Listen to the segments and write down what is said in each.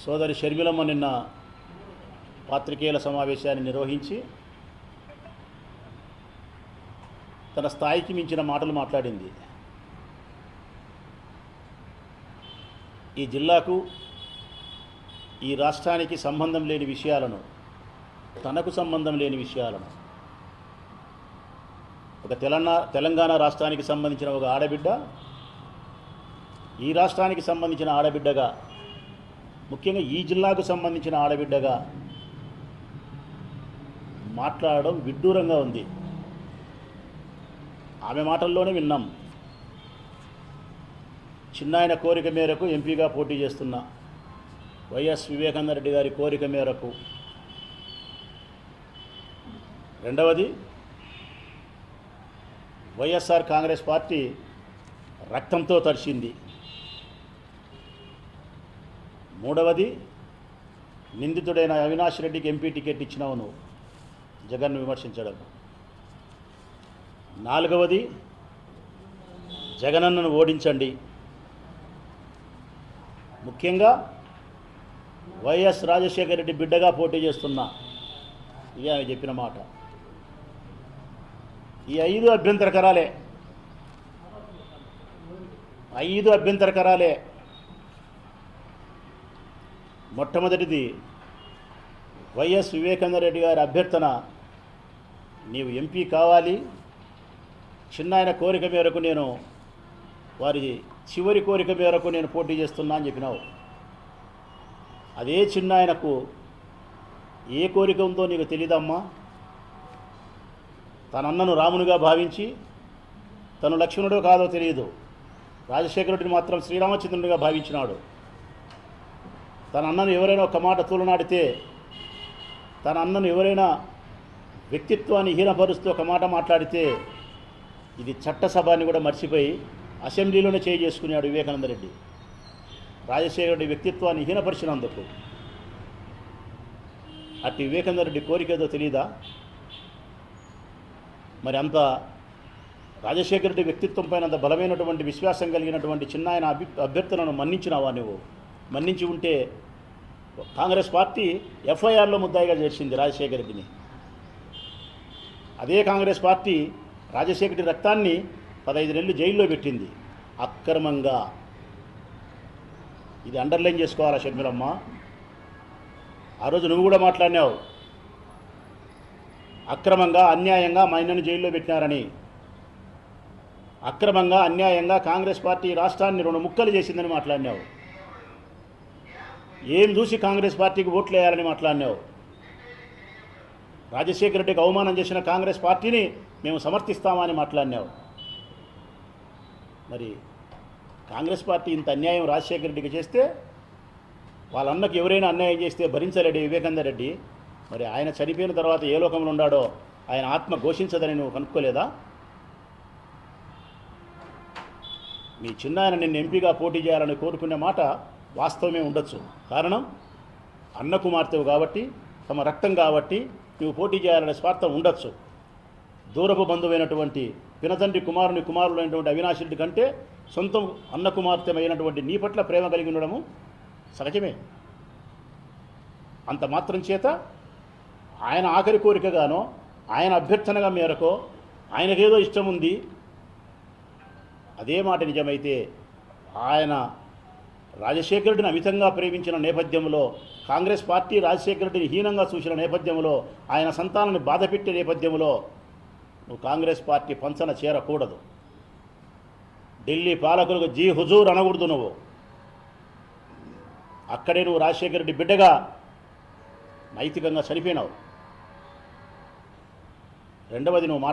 సోదరి షర్మిలమ్మ నిన్న పాత్రికేయుల సమావేశాన్ని నిర్వహించి తన స్థాయికి మించిన మాటలు మాట్లాడింది. ఈ జిల్లాకు ఈ రాష్ట్రానికి సంబంధం లేని విషయాలను, తనకు సంబంధం లేని విషయాలను, ఒక తెలంగాణ రాష్ట్రానికి సంబంధించిన ఒక ఆడబిడ్డ ఈ రాష్ట్రానికి సంబంధించిన ఆడబిడ్డగా, ముఖ్యంగా ఈ జిల్లాకు సంబంధించిన ఆడబిడ్డగా మాట్లాడడం విడ్డూరంగా ఉంది. ఆమె మాటల్లోనే విన్నాం. చిన్నాయన కోరిక మేరకు ఎంపీగా పోటీ చేస్తున్న వైఎస్ వివేకానంద రెడ్డి గారి కోరిక మేరకు, రెండవది వైఎస్ఆర్ కాంగ్రెస్ పార్టీ రక్తంతో తడిచింది, మూడవది నిందితుడైన అవినాష్ రెడ్డికి ఎంపీ టికెట్ ఇచ్చినావు నువ్వు జగన్ను విమర్శించడం, నాలుగవది జగనన్నను ఓడించండి, ముఖ్యంగా వైఎస్ రాజశేఖర రెడ్డి బిడ్డగా పోటీ చేస్తున్నా, ఇది ఆమె చెప్పిన మాట. ఈ ఐదు అభ్యంతరకరాలే. మొట్టమొదటిది వైఎస్ వివేకానంద రెడ్డి గారి అభ్యర్థన, నీవు ఎంపీ కావాలి, చిన్నాయన కోరిక మేరకు నేను, వారి చివరి కోరిక మేరకు నేను పోటీ చేస్తున్నా అని చెప్పినావు. అదే చిన్నాయనకు ఏ కోరిక ఉందో నీకు తెలీదమ్మా. తనన్నను రామునిగా భావించి, తను లక్ష్మణుడో కాదో తెలియదు, రాజశేఖరుడిని మాత్రం శ్రీరామచంద్రుడిగా భావించినాడు. తన అన్నను ఎవరైనా ఒక మాట తూలనాడితే, తన అన్నను ఎవరైనా వ్యక్తిత్వాన్ని హీనపరుస్తూ ఒక మాట మాట్లాడితే, ఇది చట్టసభని కూడా మర్చిపోయి అసెంబ్లీలోనే చేసుకున్నాడు వివేకానంద రెడ్డి. రాజశేఖరుడి వ్యక్తిత్వాన్ని హీనపరిచినందుకు. అట్టి వివేకానంద రెడ్డి కోరిక ఏదో తెలీదా? మరి అంత రాజశేఖర రెడ్డి వ్యక్తిత్వం పైన అంత బలమైనటువంటి విశ్వాసం కలిగినటువంటి చిన్నాయన అభ్యర్థనను మన్నించినావా నువ్వు? మన్నించి ఉంటే కాంగ్రెస్ పార్టీ ఎఫ్ఐఆర్లో ముద్దాయిగా చేర్చింది రాజశేఖర రెడ్డిని. అదే కాంగ్రెస్ పార్టీ రాజశేఖర రెడ్డి రక్తాన్ని 15 నెలలు జైల్లో పెట్టింది అక్రమంగా. ఇది అండర్లైన్ చేసుకోవాలా షర్మిలమ్మ. ఆ రోజు నువ్వు కూడా మాట్లాడినావు, అక్రమంగా అన్యాయంగా మా ఆయనను జైల్లో పెట్టినారని. అక్రమంగా అన్యాయంగా కాంగ్రెస్ పార్టీ రాష్ట్రాన్ని 2 ముక్కలు చేసిందని మాట్లాడినావు. ఏం చూసి కాంగ్రెస్ పార్టీకి ఓట్లు వేయాలని మాట్లాడినావు. రాజశేఖర రెడ్డికి అవమానం చేసిన కాంగ్రెస్ పార్టీని మేము సమర్థిస్తామని మాట్లాడినావు. మరి కాంగ్రెస్ పార్టీ ఇంత అన్యాయం రాజశేఖర రెడ్డికి చేస్తే, వాళ్ళ అన్నకి ఎవరైనా అన్యాయం చేస్తే భరించలేడు వివేకానంద రెడ్డి. మరి ఆయన చనిపోయిన తర్వాత ఏ లోకంలో ఉన్నాడో ఆయన ఆత్మ ఘోషించదని నువ్వు కనుక్కోలేదా? మీ చిన్నాయన నిన్ను ఎంపీగా పోటీ చేయాలని కోరుకునే మాట వాస్తవమే ఉండొచ్చు. కారణం అన్న కుమార్తెవు కాబట్టి, తమ రక్తం కాబట్టి నువ్వు పోటీ చేయాలనే స్వార్థం ఉండొచ్చు. దూరపు బంధువైనటువంటి పినతండ్రి కుమారులైనటువంటి అవినాష్ రెడ్డి కంటే సొంతం అన్న కుమార్తె అయినటువంటి నీ పట్ల ప్రేమ కలిగి ఉండడము సహజమే. అంత మాత్రం చేత ఆయన ఆఖరి కోరికగానో, ఆయన అభ్యర్థనగా మేరకో, ఆయనకేదో ఇష్టం ఉంది, అదే మాట నిజమైతే ఆయన రాజశేఖర రెడ్డిని అమితంగా ప్రేమించిన నేపథ్యంలో, కాంగ్రెస్ పార్టీ రాజశేఖర రెడ్డిని హీనంగా చూసిన నేపథ్యంలో, ఆయన సంతానాన్ని బాధపెట్టే నేపథ్యంలో నువ్వు కాంగ్రెస్ పార్టీ పంచన చేరకూడదు. ఢిల్లీ పాలకులకు జీ హుజూర్ అనకూడదు. నువ్వు అక్కడే నువ్వు రాజశేఖర రెడ్డి బిడ్డగా నైతికంగా చనిపోయినావు. రెండవది నువ్వు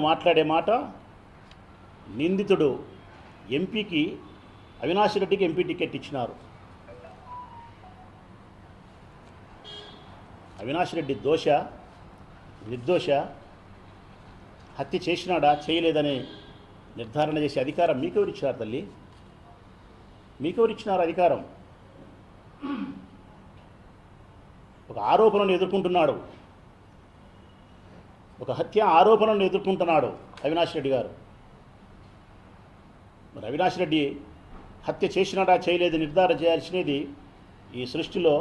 మాట్లాడే మాట నిందితుడు ఎంపీకి, అవినాష్ రెడ్డికి ఎంపీ టికెట్ ఇచ్చినారు. అవినాష్ రెడ్డి దోష, నిర్దోష, హత్య చేసినాడా చేయలేదని నిర్ధారణ చేసే అధికారం మీకెవరిచ్చినారు తల్లి? మీకెవరిచ్చినారు అధికారం? ఒక ఆరోపణను ఎదుర్కొంటున్నాడు, ఒక హత్య ఆరోపణను ఎదుర్కొంటున్నాడు అవినాష్ రెడ్డి గారు. మరి అవినాష్ రెడ్డి హత్య చేసినాడా చేయలేదు నిర్ధారణ చేయాల్సినది ఈ సృష్టిలో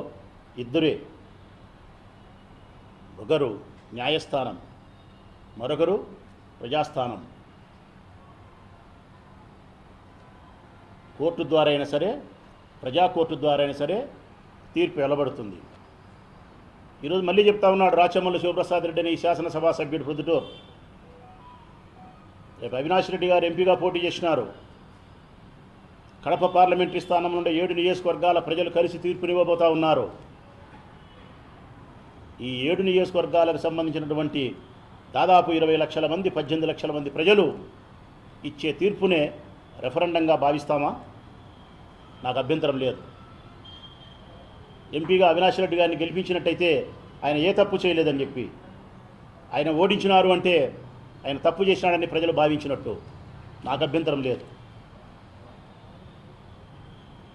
ఇద్దరే. ఒకరు న్యాయస్థానం, మరొకరు ప్రజాస్థానం. కోర్టు ద్వారా అయినా సరే, ప్రజా కోర్టు ద్వారా అయినా సరే తీర్పు వెలువడుతుంది. ఈరోజు మళ్ళీ చెప్తా ఉన్నాడు రాచమల్లు శివప్రసాద్ రెడ్డి అనే ఈ శాసనసభా సభ్యుడు ప్రొద్దుటూరు. రేపు అవినాష్ రెడ్డి గారు ఎంపీగా పోటీ చేసినారు. కడప పార్లమెంటరీ స్థానం నుండి 7 నియోజకవర్గాల ప్రజలు కలిసి తీర్పునివ్వబోతా ఉన్నారు. ఈ 7 నియోజకవర్గాలకు సంబంధించినటువంటి దాదాపు 20 లక్షల మంది, 18 లక్షల మంది ప్రజలు ఇచ్చే తీర్పునే రెఫరెండంగా భావిస్తామా? నాకు అభ్యంతరం లేదు. ఎంపీగా అవినాష్ రెడ్డి గారిని గెలిపించినట్టయితే ఆయన ఏ తప్పు చేయలేదని చెప్పి, ఆయన ఓడించినారు అంటే ఆయన తప్పు చేసినాడని ప్రజలు భావించినట్టు నాకు అభ్యంతరం లేదు.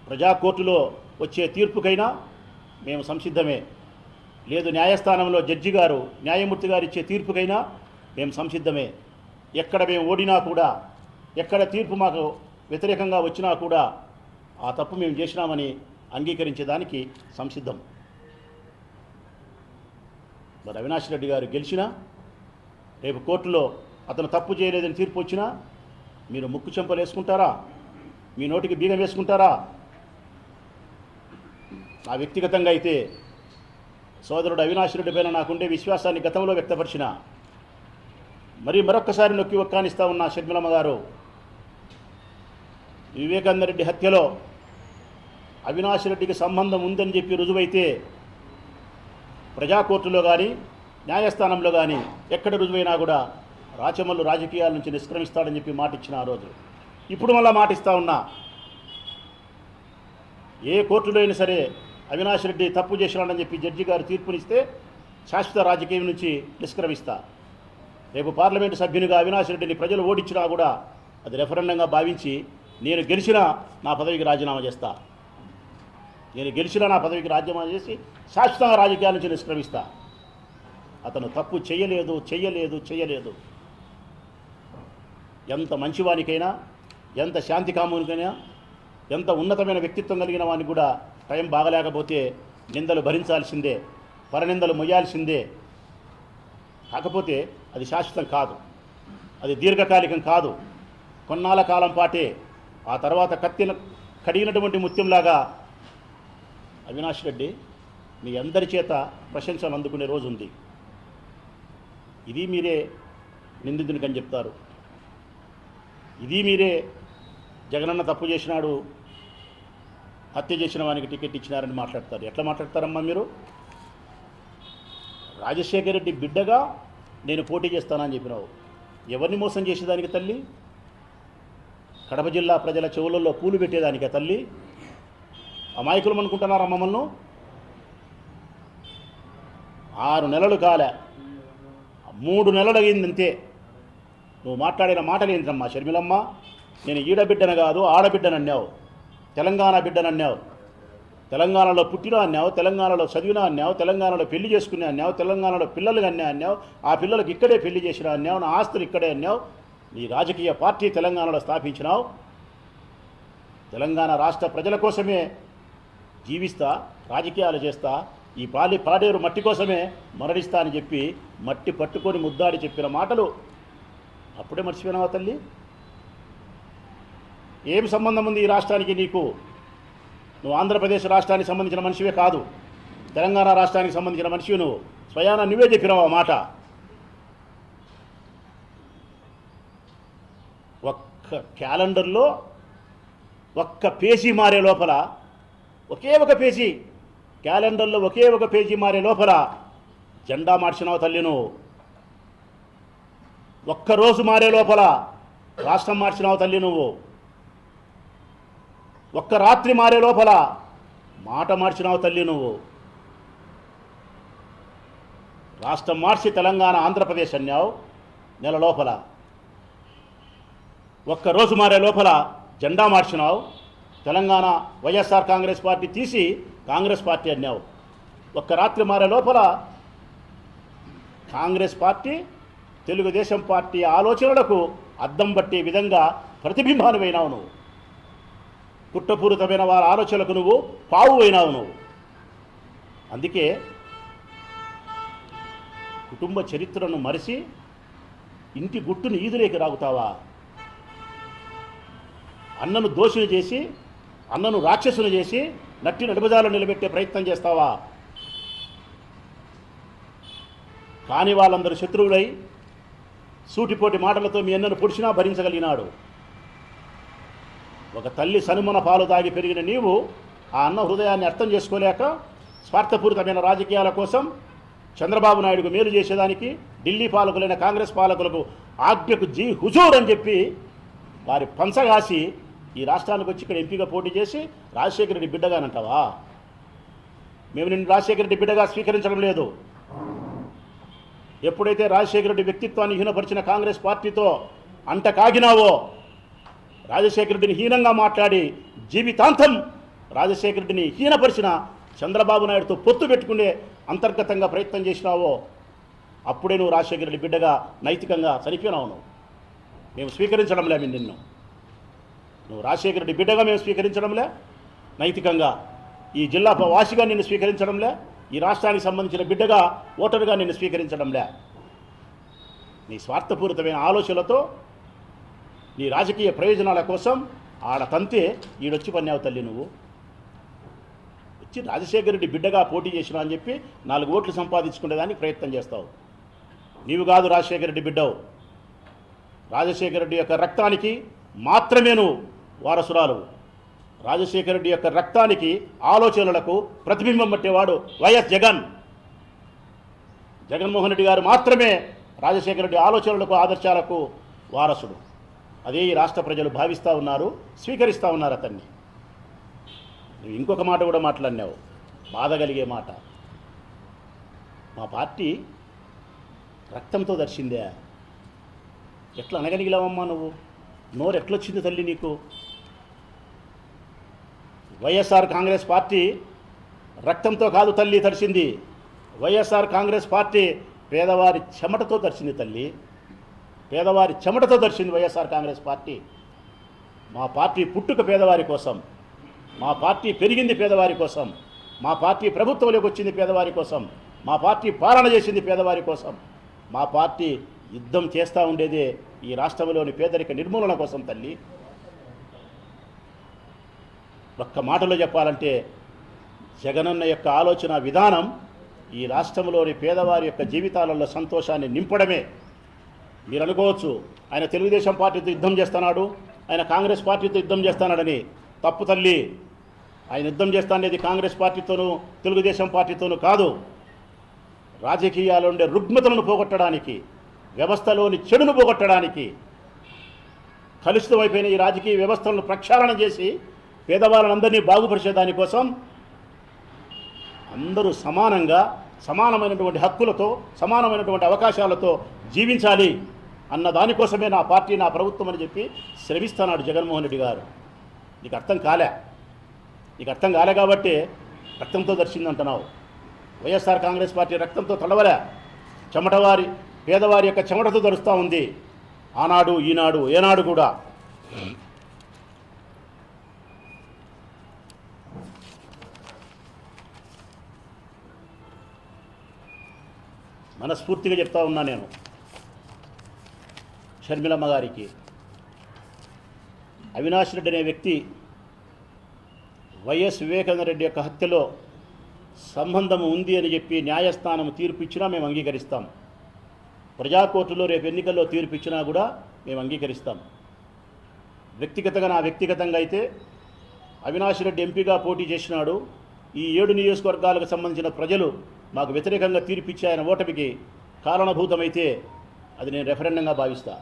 ప్రజా కోర్టులో వచ్చే తీర్పుకైనా మేము సంసిద్ధమే. లేదు న్యాయస్థానంలో జడ్జి గారు, న్యాయమూర్తి గారు ఇచ్చే తీర్పుకైనా మేము సంసిద్ధమే. ఎక్కడ మేము ఓడినా కూడా, ఎక్కడ తీర్పు మాకు వ్యతిరేకంగా వచ్చినా కూడా ఆ తప్పు మేము చేసినామని అంగీకరించేదానికి సంసిద్ధం. మరి అవినాష్ రెడ్డి గారు గెలిచినా, రేపు కోర్టులో అతను తప్పు చేయలేదని తీర్పు వచ్చినా మీరు ముక్కు చెంపలు వేసుకుంటారా? మీ నోటికి బీగం వేసుకుంటారా? నా వ్యక్తిగతంగా అయితే సోదరుడు అవినాష్ రెడ్డి పైన నాకుండే విశ్వాసాన్ని గతంలో వ్యక్తపరిచిన, మరొక్కసారి నొక్కి ఒక్కానిస్తా ఉన్న షర్మిలమ్మ గారు, వివేకానంద రెడ్డి హత్యలో అవినాష్ రెడ్డికి సంబంధం ఉందని చెప్పి రుజువైతే ప్రజా కోర్టులో కానీ, న్యాయస్థానంలో కానీ ఎక్కడ రుజువైనా కూడా రాచమల్లు రాజకీయాల నుంచి నిష్క్రమిస్తాడని చెప్పి మాట ఇచ్చిన ఆ రోజు. ఇప్పుడు మళ్ళా మాట ఇస్తా ఉన్నా, ఏ కోర్టులో అయినా సరే అవినాష్ రెడ్డి తప్పు చేసినాడని చెప్పి జడ్జి గారు తీర్పునిస్తే శాశ్వత రాజకీయం నుంచి నిష్క్రమిస్తా. రేపు పార్లమెంటు సభ్యునిగా అవినాష్ రెడ్డిని ప్రజలు ఓడించినా కూడా అది రెఫరెండంగా భావించి నేను గెలిచినా నా పదవికి రాజీనామా చేస్తా. నేను గెలిచినా నా పదవికి రాజీనామా చేసి శాశ్వతంగా రాజకీయాల నుంచి నిష్క్రమిస్తా. అతను తప్పు చెయ్యలేదు. ఎంత మంచివానికైనా, ఎంత శాంతి కామునికైనా, ఎంత ఉన్నతమైన వ్యక్తిత్వం కలిగిన వానికి కూడా టైం బాగలేకపోతే నిందలు భరించాల్సిందే, పరనిందలు మొయ్యాల్సిందే. కాకపోతే అది శాశ్వతం కాదు, అది దీర్ఘకాలికం కాదు, కొన్నాళ్ళ కాలం పాటే. ఆ తర్వాత కడిగినటువంటి ముత్యంలాగా అవినాష్ రెడ్డి మీ అందరి చేత ప్రశంసలు అందుకునే రోజు ఉంది. ఇది మీరే నిందితునికని చెప్తారు, ఇది మీరే జగనన్న తప్పు చేసినాడు, హత్య చేసిన వానికి టికెట్ ఇచ్చినారని మాట్లాడతారు. ఎట్లా మాట్లాడతారమ్మా మీరు? రాజశేఖర రెడ్డి బిడ్డగా నేను పోటీ చేస్తానని చెప్పినావు. ఎవరిని మోసం చేసేదానికి తల్లి? కడప జిల్లా ప్రజల చెవులలో పూలు పెట్టేదానికే తల్లి? అమాయకులు అనుకుంటున్నారా మమ్మల్ని? 6 నెలలు కాలే, 3 నెలలు అయిందంతే. నువ్వు మాట్లాడిన మాటలు ఏంటమ్మా షర్మిలమ్మ? నేను ఈడబిడ్డను కాదు ఆడబిడ్డనన్నావు, తెలంగాణ బిడ్డనన్నావు, తెలంగాణలో పుట్టిన అన్నావు, తెలంగాణలో చదివినా అన్నావు, తెలంగాణలో పెళ్లి చేసుకునే అన్నావు, తెలంగాణలో పిల్లలు కన్నా అన్నావు, ఆ పిల్లలకు ఇక్కడే పెళ్లి చేసినా అన్నావు, నా ఆస్తులు ఇక్కడే అన్నావు. నీ రాజకీయ పార్టీ తెలంగాణలో స్థాపించినావు. తెలంగాణ రాష్ట్ర ప్రజల కోసమే జీవిస్తా, రాజకీయాలు చేస్తా, ఈ పాడేరు మట్టి కోసమే మరణిస్తా అని చెప్పి మట్టి పట్టుకొని ముద్దాడి చెప్పిన మాటలు అప్పుడే మర్చిపోయినావా తల్లి? ఏం సంబంధం ఉంది ఈ రాష్ట్రానికి నీకు? నువ్వు ఆంధ్రప్రదేశ్ రాష్ట్రానికి సంబంధించిన మనిషివే కాదు, తెలంగాణ రాష్ట్రానికి సంబంధించిన మనిషివి. నువ్వు స్వయాన నువ్వే చెప్పినావు ఆ మాట. ఒక్క క్యాలెండర్లో ఒక్క పేజీ మారే లోపల, ఒకే ఒక పేజీ క్యాలెండర్లో ఒకే ఒక పేజీ మారే లోపల జెండా మార్చినావు తల్లి నువ్వు. ఒక్కరోజు మారే లోపల రాష్ట్రం మార్చినావు తల్లి నువ్వు. ఒక్క రాత్రి మారే లోపల మాట మార్చినావు తల్లి నువ్వు. రాష్ట్రం మార్చి తెలంగాణ ఆంధ్రప్రదేశ్ అన్నావు నెల లోపల. ఒక్కరోజు మారే లోపల జెండా మార్చినావు. తెలంగాణ వైఎస్ఆర్ కాంగ్రెస్ పార్టీ తీసి కాంగ్రెస్ పార్టీ అన్నావు. ఒక్క రాత్రి మారే లోపల కాంగ్రెస్ పార్టీ తెలుగుదేశం పార్టీ ఆలోచనలకు అద్దం పట్టే విధంగా ప్రతిబింబానివైనావు నువ్వు. కుట్రపూరితమైన వారి ఆలోచనలకు నువ్వు పావు అయినావు నువ్వు. అందుకే కుటుంబ చరిత్రను మరిచి ఇంటి గుట్టును ఈదులేకి రాగుతావా? అన్నను దోషిని చేసి, అన్నను రాక్షసుని చేసి నట్టి నడుమజాలను నిలబెట్టే ప్రయత్నం చేస్తావా? కాని వాళ్ళందరూ శత్రువులై సూటిపోటి మాటలతో మీ అన్నను పొడిచినా భరించగలిగినాడు. ఒక తల్లి సనుమన పాలు తాగి పెరిగిన నీవు ఆ అన్న హృదయాన్ని అర్థం చేసుకోలేక స్వార్థపూరితమైన రాజకీయాల కోసం చంద్రబాబు నాయుడుకు మేలు చేసేదానికి ఢిల్లీ పాలకులైన కాంగ్రెస్ పాలకులకు ఆజ్ఞకు జీ హుజూర్ అని చెప్పి వారి పంచగాసి ఈ రాష్ట్రానికి వచ్చి ఇక్కడ ఎంపీగా పోటీ చేసి రాజశేఖర రెడ్డి బిడ్డగానంటావా? మేము నిన్ను రాజశేఖర రెడ్డి బిడ్డగా స్వీకరించడం లేదు. ఎప్పుడైతే రాజశేఖర రెడ్డి వ్యక్తిత్వాన్ని హీనపరిచిన కాంగ్రెస్ పార్టీతో అంట కాగినావో, రాజశేఖర రెడ్డిని హీనంగా మాట్లాడి జీవితాంతం రాజశేఖర రెడ్డిని హీనపరిచిన చంద్రబాబు నాయుడుతో పొత్తు పెట్టుకునే అంతర్గతంగా ప్రయత్నం చేసినావో, అప్పుడే నువ్వు రాజశేఖర రెడ్డి బిడ్డగా నైతికంగా చనిపోయినావు. మేము స్వీకరించడంలే నిన్ను. నువ్వు రాజశేఖర రెడ్డి బిడ్డగా మేము స్వీకరించడంలే, నైతికంగా ఈ జిల్లా వాసిగా నిన్ను స్వీకరించడంలే, ఈ రాష్ట్రానికి సంబంధించిన బిడ్డగా ఓటరుగా నిన్ను స్వీకరించడంలే. నీ స్వార్థపూరితమైన ఆలోచనలతో నీ రాజకీయ ప్రయోజనాల కోసం ఆడ తంతే ఈడొచ్చి పన్నావు తల్లి. నువ్వు వచ్చి రాజశేఖర రెడ్డి బిడ్డగా పోటీ చేసినా అని చెప్పి 4 ఓట్లు సంపాదించుకునేదానికి ప్రయత్నం చేస్తావు. నీవు కాదు రాజశేఖర రెడ్డి బిడ్డవు. రాజశేఖర రెడ్డి యొక్క రక్తానికి మాత్రమే నువ్వు వారసురాలు. రాజశేఖర రెడ్డి యొక్క రక్తానికి, ఆలోచనలకు ప్రతిబింబం పట్టేవాడు వైఎస్ జగన్. జగన్మోహన్ రెడ్డి గారు మాత్రమే రాజశేఖర రెడ్డి ఆలోచనలకు, ఆదర్శాలకు వారసుడు. అదే ఈ రాష్ట్ర ప్రజలు భావిస్తూ ఉన్నారు, స్వీకరిస్తూ ఉన్నారు అతన్ని. నువ్వు ఇంకొక మాట కూడా మాట్లాడినావు, బాధ కలిగే మాట. మా పార్టీ రక్తంతో దర్శిందే. ఎట్లా అనగలిగిలావమ్మా నువ్వు? నోరు ఎట్లొచ్చింది తల్లి నీకు? వైఎస్ఆర్ కాంగ్రెస్ పార్టీ రక్తంతో కాదు తల్లి తడిసింది. వైఎస్ఆర్ కాంగ్రెస్ పార్టీ పేదవారి చెమటతో దర్శింది తల్లి. పేదవారి చెమటతో దర్శింది వైఎస్ఆర్ కాంగ్రెస్ పార్టీ. మా పార్టీ పుట్టుక పేదవారి కోసం, మా పార్టీ పెరిగింది పేదవారి కోసం, మా పార్టీ ప్రభుత్వంలోకి వచ్చింది పేదవారి కోసం, మా పార్టీ పాలన చేసింది పేదవారి కోసం, మా పార్టీ యుద్ధం చేస్తూ ఉండేదే ఈ రాష్ట్రంలోని పేదరిక నిర్మూలన కోసం తల్లి. ఒక్క మాటలో చెప్పాలంటే జగనన్న యొక్క ఆలోచన విధానం ఈ రాష్ట్రంలోని పేదవారి యొక్క జీవితాలలో సంతోషాన్ని నింపడమే. మీరు అనుకోవచ్చు ఆయన తెలుగుదేశం పార్టీతో యుద్ధం చేస్తున్నాడు, ఆయన కాంగ్రెస్ పార్టీతో యుద్ధం చేస్తున్నాడని. తప్పు తల్లి. ఆయన యుద్ధం చేస్తానేది కాంగ్రెస్ పార్టీతోనూ తెలుగుదేశం పార్టీతోనూ కాదు. రాజకీయాల్లో ఉండే రుగ్మతలను పోగొట్టడానికి, వ్యవస్థలోని చెడును పోగొట్టడానికి, కలుషితమైపోయిన ఈ రాజకీయ వ్యవస్థలను ప్రక్షాళన చేసి పేదవాళ్ళందరినీ బాగుపరిచేదానికోసం అందరూ సమానంగా, సమానమైనటువంటి హక్కులతో, సమానమైనటువంటి అవకాశాలతో జీవించాలి అన్న దానికోసమే నా పార్టీ, నా ప్రభుత్వం అని చెప్పి శ్రమిస్తున్నాడు జగన్మోహన్ రెడ్డి గారు. నీకు అర్థం కాలే. నీకు అర్థం కాలే కాబట్టి రక్తంతో దర్శిందంటున్నావు. వైఎస్ఆర్ కాంగ్రెస్ పార్టీ రక్తంతో తడవలే, చెమటవారి పేదవారి యొక్క చెమటతో దరుస్తూ ఉంది. ఆనాడు, ఈనాడు, ఏనాడు కూడా. మనస్ఫూర్తిగా చెప్తా ఉన్నా నేను షర్మిలమ్మ గారికి, అవినాష్ రెడ్డి అనే వ్యక్తి వైఎస్ వివేకానంద రెడ్డి యొక్క హత్యలో సంబంధం ఉంది అని చెప్పి న్యాయస్థానం తీర్పు ఇచ్చినా మేము అంగీకరిస్తాం. ప్రజాకోర్టులో రేపు ఎన్నికల్లో తీర్పు ఇచ్చినా కూడా మేము అంగీకరిస్తాం. వ్యక్తిగతంగా అయితే అవినాష్ రెడ్డి ఎంపీగా పోటీ చేసినాడు. ఈ 7 నియోజకవర్గాలకు సంబంధించిన ప్రజలు మాకు వ్యతిరేకంగా తీర్పిచ్చి ఆయన ఓటమికి కారణభూతమైతే అది నేను రెఫరెండంగా భావిస్తా.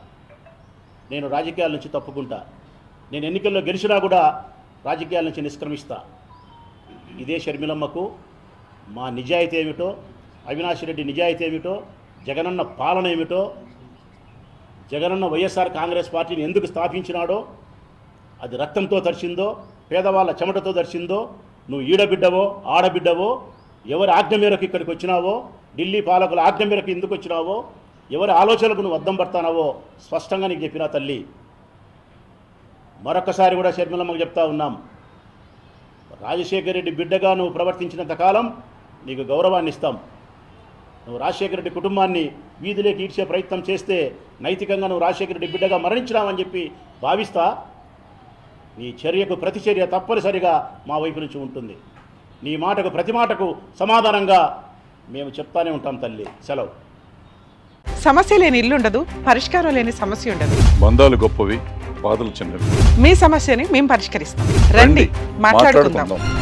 నేను రాజకీయాల నుంచి తప్పుకుంటా. నేను ఎన్నికల్లో గెలిచినా కూడా రాజకీయాల నుంచి నిష్క్రమిస్తా. ఇదే షర్మిలమ్మకు మా నిజాయితీ ఏమిటో, అవినాష్ రెడ్డి నిజాయితీ ఏమిటో, జగనన్న పాలన ఏమిటో, జగనన్న వైఎస్ఆర్ కాంగ్రెస్ పార్టీని ఎందుకు స్థాపించినాడో, అది రక్తంతో దర్శిందో, పేదవాళ్ళ చెమటతో దర్శిందో, నువ్వు ఈడబిడ్డవో ఆడబిడ్డవో, ఎవరి ఆజ్ఞ మేరకు ఇక్కడికి వచ్చినావో, ఢిల్లీ పాలకుల ఆజ్ఞ మేరకు ఎందుకు వచ్చినావో, ఎవరి ఆలోచనలకు నువ్వు అద్దం పడతానావో స్పష్టంగా నీకు చెప్పినా తల్లి. మరొకసారి కూడా షర్మిలమ్మకు చెప్తా ఉన్నాం, రాజశేఖర రెడ్డి బిడ్డగా నువ్వు ప్రవర్తించినంత కాలం నీకు గౌరవాన్ని ఇస్తాం. నువ్వు రాజశేఖర రెడ్డి కుటుంబాన్ని వీధిలోకి ఈడ్చే ప్రయత్నం చేస్తే నైతికంగా నువ్వు రాజశేఖర రెడ్డి బిడ్డగా మరణించినావని చెప్పి భావిస్తా. నీ చర్యకు ప్రతిచర్య తప్పనిసరిగా మా వైపు నుంచి ఉంటుంది. నీ మాటకు ప్రతి మాటకు సమాధానంగా మేము చెప్తానే ఉంటాం తల్లి. సెలవు. సమస్య లేని ఇల్లు ఉండదు, పరిష్కారం లేని సమస్య ఉండదు. బంధాలు గొప్పవి, బాధలు చిన్నవి. మీ సమస్యని మేము పరిష్కరిస్తాం. రండి, మాట్లాడుకుందాం.